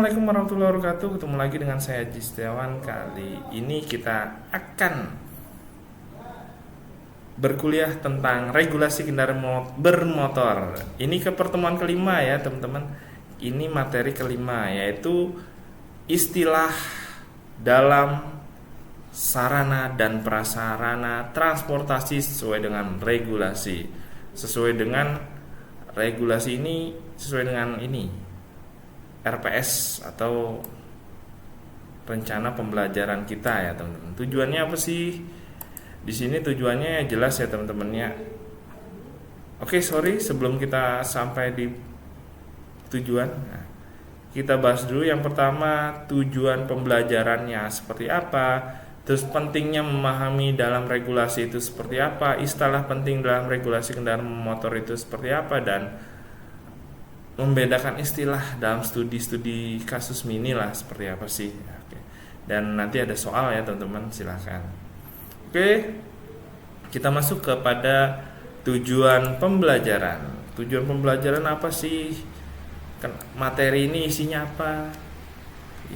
Assalamualaikum warahmatullahi wabarakatuh. Ketemu lagi dengan saya Haji Setiawan. Kali ini kita akan berkuliah tentang regulasi kendaraan bermotor. Ini ke pertemuan kelima ya teman-teman. Ini materi kelima, yaitu istilah dalam sarana dan prasarana transportasi sesuai dengan regulasi. Sesuai dengan regulasi ini, sesuai dengan ini RPS atau rencana pembelajaran kita ya teman-teman. Tujuannya apa sih? Di sini tujuannya jelas ya teman-teman ya. Oke, sebelum kita sampai di tujuan, kita bahas dulu yang pertama tujuan pembelajarannya seperti apa, terus pentingnya memahami dalam regulasi itu seperti apa, istilah penting dalam regulasi kendaraan motor itu seperti apa, dan membedakan istilah dalam studi kasus mini lah seperti apa sih. Oke. Dan nanti ada soal ya teman-teman, silahkan. Oke, kita masuk kepada tujuan pembelajaran. Tujuan pembelajaran apa sih? Materi ini isinya apa?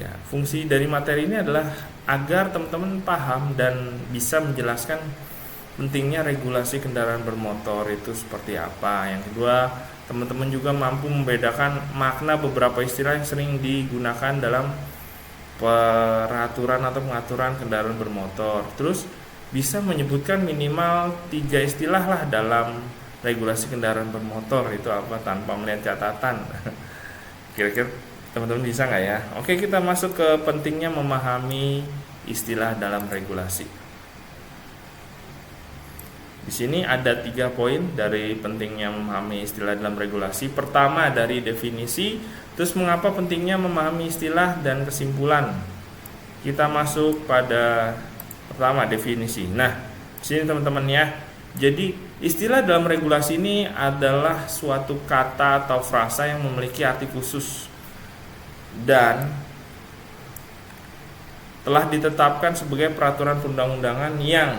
Ya, fungsi dari materi ini adalah agar teman-teman paham dan bisa menjelaskan pentingnya regulasi kendaraan bermotor itu seperti apa. Yang kedua, teman-teman juga mampu membedakan makna beberapa istilah yang sering digunakan dalam peraturan atau pengaturan kendaraan bermotor. Terus bisa menyebutkan minimal 3 istilah lah dalam regulasi kendaraan bermotor itu apa tanpa melihat catatan. Kira-kira teman-teman bisa nggak ya? Oke, kita masuk ke pentingnya memahami istilah dalam regulasi. Di sini ada 3 poin dari pentingnya memahami istilah dalam regulasi. Pertama dari definisi, terus mengapa pentingnya memahami istilah dan kesimpulan. Kita masuk pada pertama definisi. Nah, di sini teman-teman ya. Jadi istilah dalam regulasi ini adalah suatu kata atau frasa yang memiliki arti khusus dan telah ditetapkan sebagai peraturan perundang-undangan yang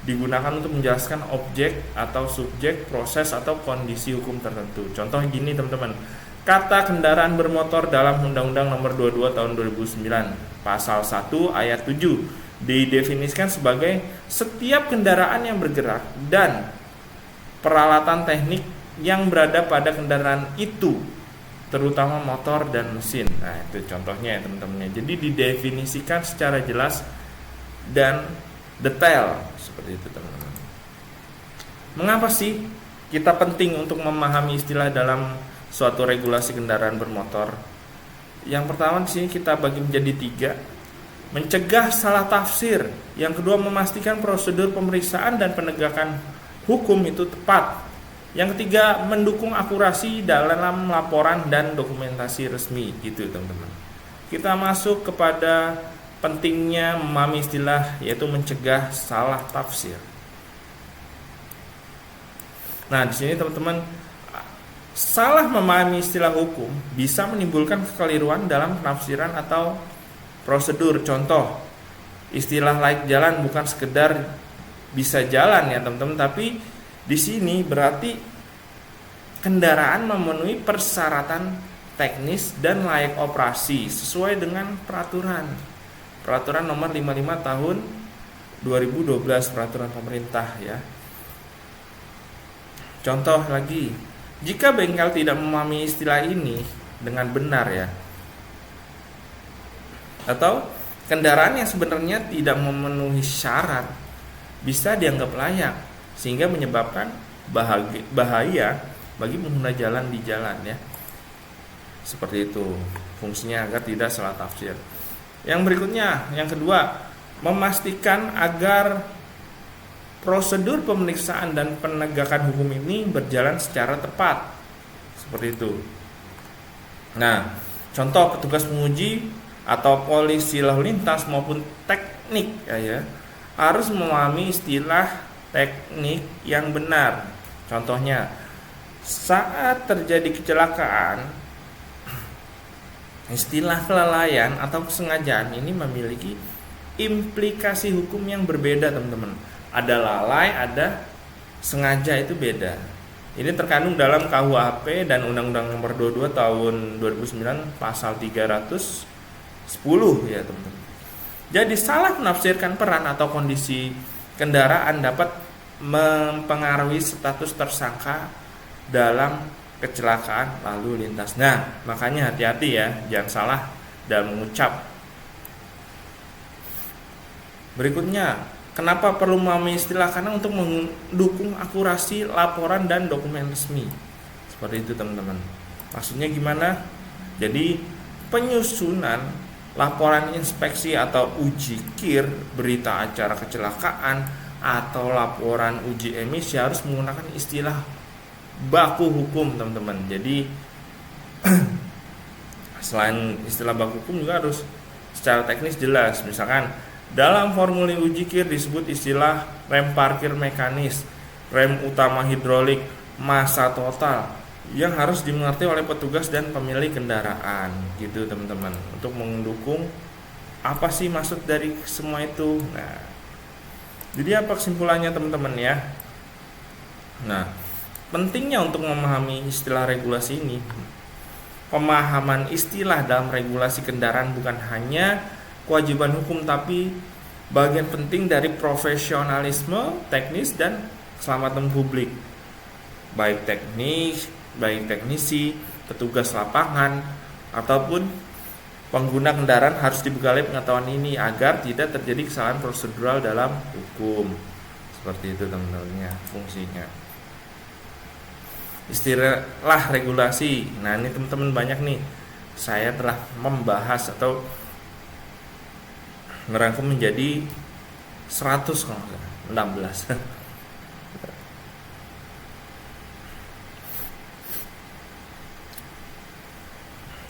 digunakan untuk menjelaskan objek atau subjek, proses atau kondisi hukum tertentu. Contoh gini teman-teman, kata kendaraan bermotor dalam Undang-Undang Nomor 22 Tahun 2009 Pasal 1 Ayat 7 didefinisikan sebagai setiap kendaraan yang bergerak dan peralatan teknik yang berada pada kendaraan itu, terutama motor dan mesin. Nah, itu contohnya ya teman-teman. Jadi didefinisikan secara jelas dan detail seperti itu teman-teman. Mengapa sih kita penting untuk memahami istilah dalam suatu regulasi kendaraan bermotor? Yang pertama di sini kita bagi menjadi 3. Mencegah salah tafsir. Yang kedua, memastikan prosedur pemeriksaan dan penegakan hukum itu tepat. Yang ketiga, mendukung akurasi dalam laporan dan dokumentasi resmi gitu teman-teman. Kita masuk kepada pentingnya memahami istilah, yaitu mencegah salah tafsir. Nah, di sini teman-teman, salah memahami istilah hukum bisa menimbulkan kekeliruan dalam penafsiran atau prosedur. Contoh, istilah layak jalan bukan sekedar bisa jalan ya teman-teman, tapi di sini berarti kendaraan memenuhi persyaratan teknis dan layak operasi sesuai dengan Peraturan Nomor 55 Tahun 2012 Peraturan Pemerintah ya. Contoh lagi, jika bengkel tidak memahami istilah ini dengan benar ya, atau kendaraan yang sebenarnya tidak memenuhi syarat bisa dianggap layak sehingga menyebabkan bahaya bagi pengguna jalan di jalan ya. Seperti itu fungsinya agar tidak salah tafsir. Yang berikutnya, yang kedua, memastikan agar prosedur pemeriksaan dan penegakan hukum ini berjalan secara tepat. Seperti itu. Nah, contoh petugas penguji atau polisi lalu lintas maupun teknik ya, harus memahami istilah teknik yang benar. Contohnya, saat terjadi kecelakaan, istilah kelalaian atau kesengajaan ini memiliki implikasi hukum yang berbeda teman-teman. Ada lalai, ada sengaja, itu beda. Ini terkandung dalam KUHP dan Undang-Undang Nomor 22 Tahun 2009 Pasal 310 ya teman-teman. Jadi salah menafsirkan peran atau kondisi kendaraan dapat mempengaruhi status tersangka dalam kecelakaan lalu lintas. Nah, makanya hati-hati ya, jangan salah dalam mengucap. Berikutnya, kenapa perlu memahami istilah? Karena untuk mendukung akurasi laporan dan dokumen resmi. Seperti itu teman-teman. Maksudnya gimana? Jadi penyusunan laporan inspeksi atau uji KIR, berita acara kecelakaan, atau laporan uji emisi harus menggunakan istilah baku hukum teman-teman. Jadi selain istilah baku hukum juga harus secara teknis jelas. Misalkan dalam formulir uji KIR disebut istilah rem parkir mekanis, rem utama hidrolik, massa total yang harus dimengerti oleh petugas dan pemilik kendaraan gitu teman-teman, untuk mendukung apa sih maksud dari semua itu. Nah, jadi apa kesimpulannya teman-teman ya? Nah, pentingnya untuk memahami istilah regulasi ini, pemahaman istilah dalam regulasi kendaraan bukan hanya kewajiban hukum tapi bagian penting dari profesionalisme teknis dan keselamatan publik. Baik teknisi, petugas lapangan ataupun pengguna kendaraan harus dibekali pengetahuan ini agar tidak terjadi kesalahan prosedural dalam hukum. Seperti itu teman-teman fungsinya. Istilah regulasi. Nah, ini teman-teman banyak nih. Saya telah membahas atau merangkum menjadi 100 kalau nggak salah, 16.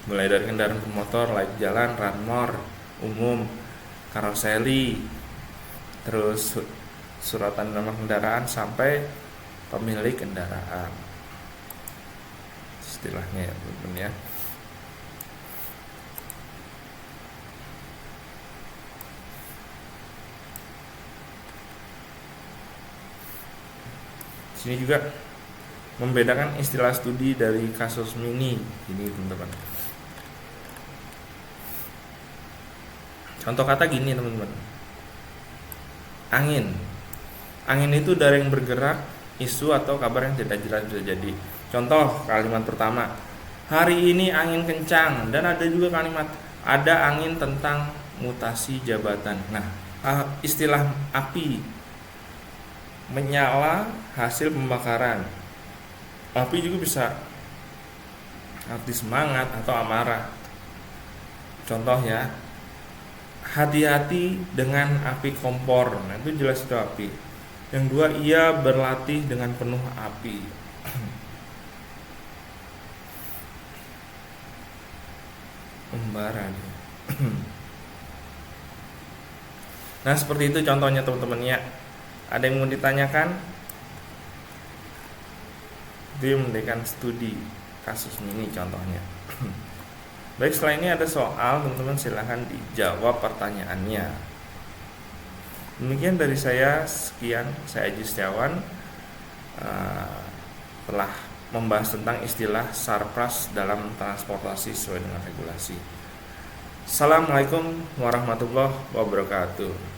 Mulai dari kendaraan bermotor, layak jalan, ranmor, umum, karoseri, terus suratan nama kendaraan sampai pemilik kendaraan. Istilahnya ya teman-teman ya. Sini juga membedakan istilah studi dari kasus mini ini teman-teman. Contoh kata gini teman-teman. Angin itu dari yang bergerak, isu atau kabar yang tidak jelas bisa jadi. Contoh kalimat pertama, hari ini angin kencang. Dan ada juga kalimat, ada angin tentang mutasi jabatan. Nah, istilah api, menyala hasil pembakaran. Api juga bisa arti semangat atau amarah. Contoh ya, hati-hati dengan api kompor. Nah, itu jelas itu api. Yang dua, ia berlatih dengan penuh api. Membara. Nah, seperti itu contohnya teman-teman ya. Ada yang mau ditanyakan? Dia memberikan studi kasus ini contohnya. Baik, setelah ini ada soal, teman-teman silahkan dijawab pertanyaannya. Demikian dari saya, sekian. Saya Aji Setiawan, telah membahas tentang istilah sarpras dalam transportasi sesuai dengan regulasi. Assalamualaikum warahmatullahi wabarakatuh.